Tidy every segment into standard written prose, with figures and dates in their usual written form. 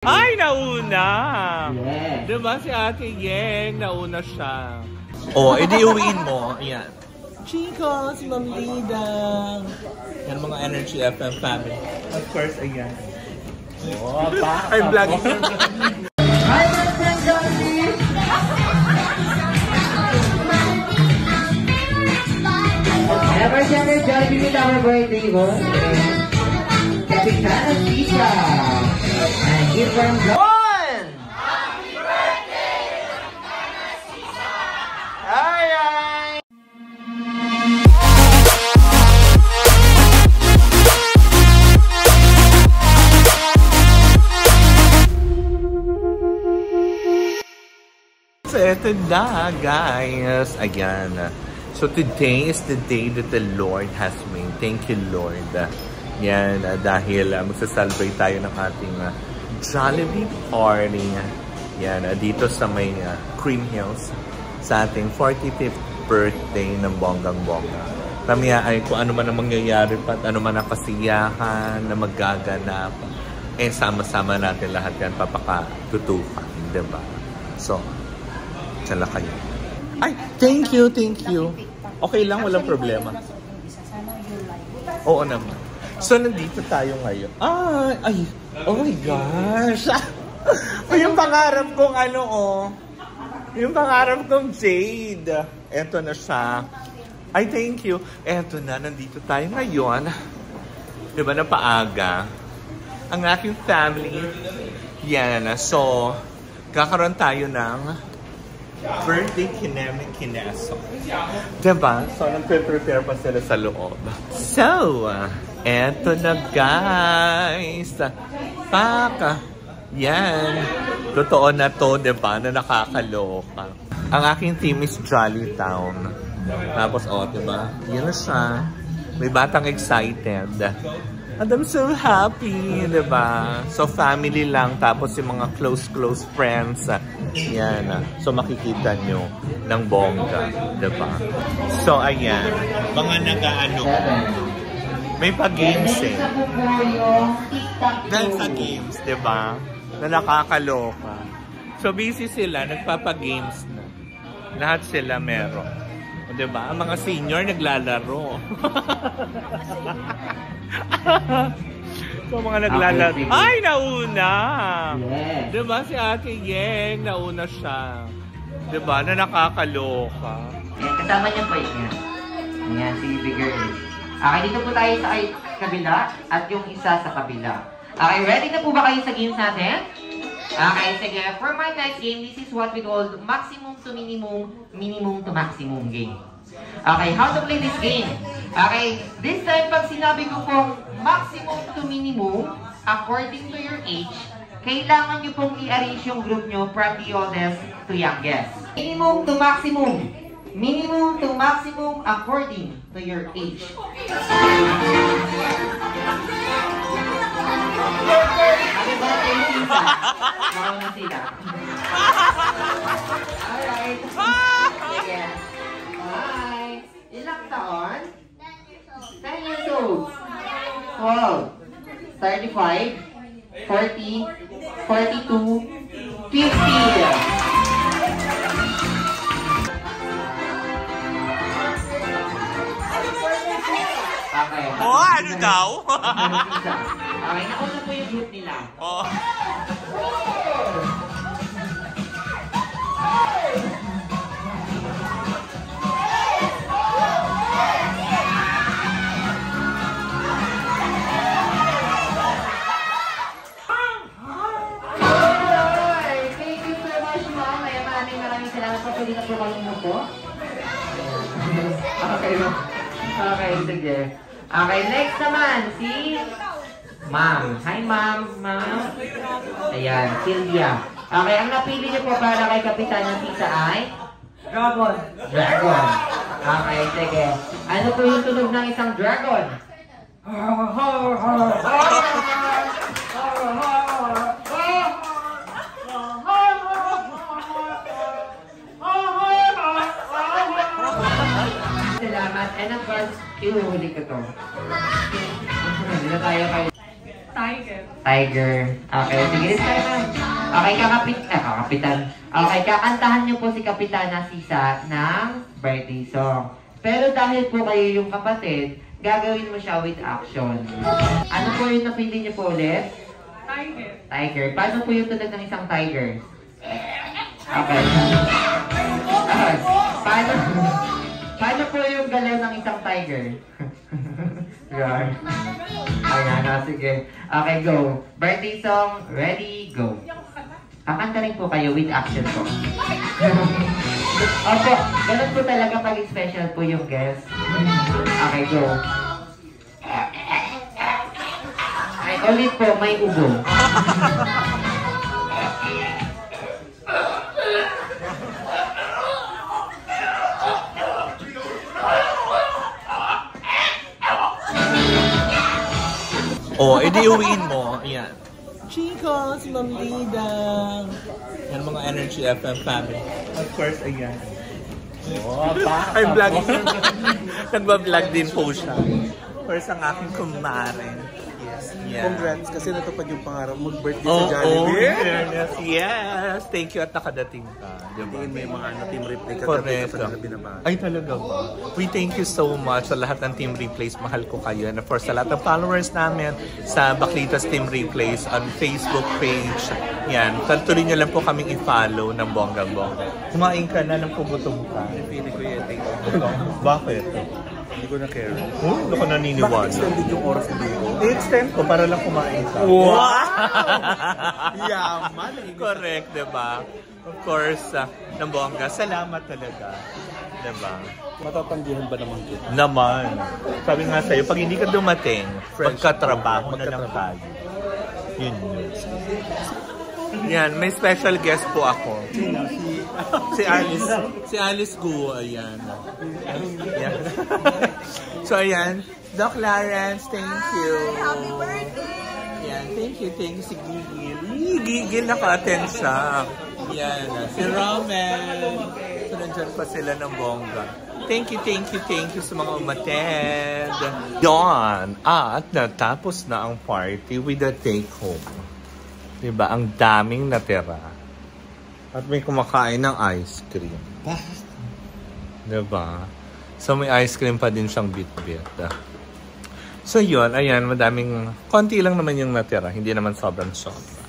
Ay, nauna! Yes. Diba si Ate Yeng, nauna siya. Oh, edi uwiin mo. Ayan. Chico, si Ma'am Lida. Yan mga Energy FM family. Of course, ayan. Oh, I'm vlogging. Hi, friends, Jollibee! Ever siyempre, Jollibee with our birthday boy. Kapitana Chica. And give them one! Happy birthday! Ay, ay! So, eto na, guys. Ayan. So, today is the day that the Lord has made. Thank you, Lord. Yan, dahil magsaselebrate tayo ng ating Jollibee party. Yan, dito sa may Cream Hills sa ating 45th birthday ng bonggang-bongga. Kami ay kung ano man ang mangyayari pa at ano man ang kasiyahan na magaganap, eh sama-sama natin lahat yan papakatutukan, diba? So, sala kayo. Ay, thank you, thank you. Okay lang, walang problema. Oo naman. So, nandito tayo ngayon. Ay, oh my gosh. Yung pangarap kong ano, oh. Yung pangarap kong Jade. Eto na siya. Ay, thank you. Eto na, nandito tayo ngayon. Diba na paaga? Ang aking family. Yan. So, kakaroon tayo ng birthday kineso. Diba? So, nagpe-prepare pa sila sa loob. So, eto na guys. Paka. Yan. Totoo na to, diba? Na nakakaloka. Ang aking team is Jolly Town. Tapos, diba? Yan na siya. May batang excited. And I'm so happy, diba? So, family lang. Tapos, yung mga close friends. Yan. So, makikita nyo ng bongga, diba? So, ayan. Mga nag-ano. May pa-games eh. Dahil sa games, diba? Na nakakaloka. So, busy sila. Nagpapa-games na. Lahat sila meron. O, diba? Ang mga senior naglalaro. So, mga naglalaro. Ay, nauna! Yes. Diba si Ate Yeng, nauna siya. Diba? Na nakakaloka. Yan, kasama niya po yan. Yan, si Bigger. Okay, dito po tayo sa kabila at yung isa sa kabila. Okay, ready na po ba kayo sa games natin? Okay, sige. For my next game, this is what we call maximum to minimum, minimum to maximum game. Okay, how to play this game? Okay, this time pag sinabi ko pong maximum to minimum, according to your age, kailangan nyo pong i-arrange yung group nyo from the oldest to youngest. Minimum to maximum. Minimum to maximum according to your age. Ano ba kayo sisa? Baka na sila. Alright. Sige. Bye. Ilang taon? 10 years old. 12. 35. 40. 42. 50. Okay. Oh, ano daw? Okay, nauna po yung group nila. Oh. Thank you so much, Mom. Kaya maraming salamat po. Pwede na po kayo mo po. Okay, okay, sige. Okay, next naman, si Ma'am. Hi, Ma'am. Ma'am. Ayan, Sylvia. Okay, ang napili niyo po para kay Kapitan ng Tita ay? Dragon. Dragon. Okay, sige. Ano po yung tunog ng isang dragon? Salamat. And of course, ihuhuli ko to. Hindi na tayo kayo. Tiger. Tiger. Okay, sige rin tayo na. Okay, kakapitan. Okay, kakantahan niyo po si Kapitana Sisa ng birthday song. Pero dahil po kayo yung kapatid, gagawin mo siya with action. Ano po yung napili niyo po ulit? Tiger. Tiger. Paano po yung tunog ng isang tiger? Okay. Paano po yung galaw ng isang tiger? Yan. Ayan, sige. Okay, go. Birthday song, ready, go. Kakanta rin po kayo with action po. Opo, ganun po talaga pag special po yung guest. Okay, go. Ay, ulit po, may ubo. Oh, edi uwiin mo. Ayan. Chicos, Mamlida. Yan mga Energy FM family. Of course, ayan. Oh, I'm vlogging. Nagbablog din po siya. Of course, ang aking kumare. Yeah. Congrats kasi natupad yung pangarap mag-birthday Oh, sa Jollibee. yes, yes. Thank you at nakadating ka. Diba? May mga team replay ka Correct. na binabasa. Ay, talaga ba? We thank you so much sa lahat ng Team Replays. Mahal ko kayo. And of course, sa lahat ng followers namin sa Baklitas Team Replays on Facebook page. Yan. Tuloy nyo lang po kaming i-follow ng bonggang-bongga. Kumain ka na ng pugutom ka. Pili ko yun. Bakit? Hindi ko na care. Hindi ko naniniwala. Bakit extended yung oras hindi ko? I-extend ko para lang kumain ka. Wow! Yaman! Correct, diba? Of course, ng bongga. Salamat talaga. Diba? Matatanggihan ba naman kita? Naman. Sabi nga sa'yo, pag hindi ka dumating, magkatrabaho na lang tayo. Yun yun. Yan, may special guest po ako. Si Alice. Si Alice Guo, ayan. Ayan. So, ayan. Doc Lawrence, thank you. Happy birthday! Yan, thank you si Gigil. Gigil, naka-attend siya. Yan, si Roman. So, nandyan pa sila ng bongga. Thank you sa mga umattend. Yon, at natapos na ang party with a take-home. Diba? Ang daming natira. At may kumakain ng ice cream. Diba? So, may ice cream pa din siyang bit-bit. So, yun. Ayan, madaming... Konti lang naman yung natira. Hindi naman sobrang-sobra.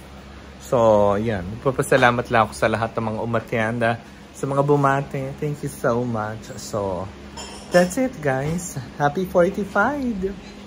So, yan. Magpapasalamat lang ako sa lahat ng mga umattenda. Sa mga bumate. Thank you so much. So, that's it, guys. Happy 45!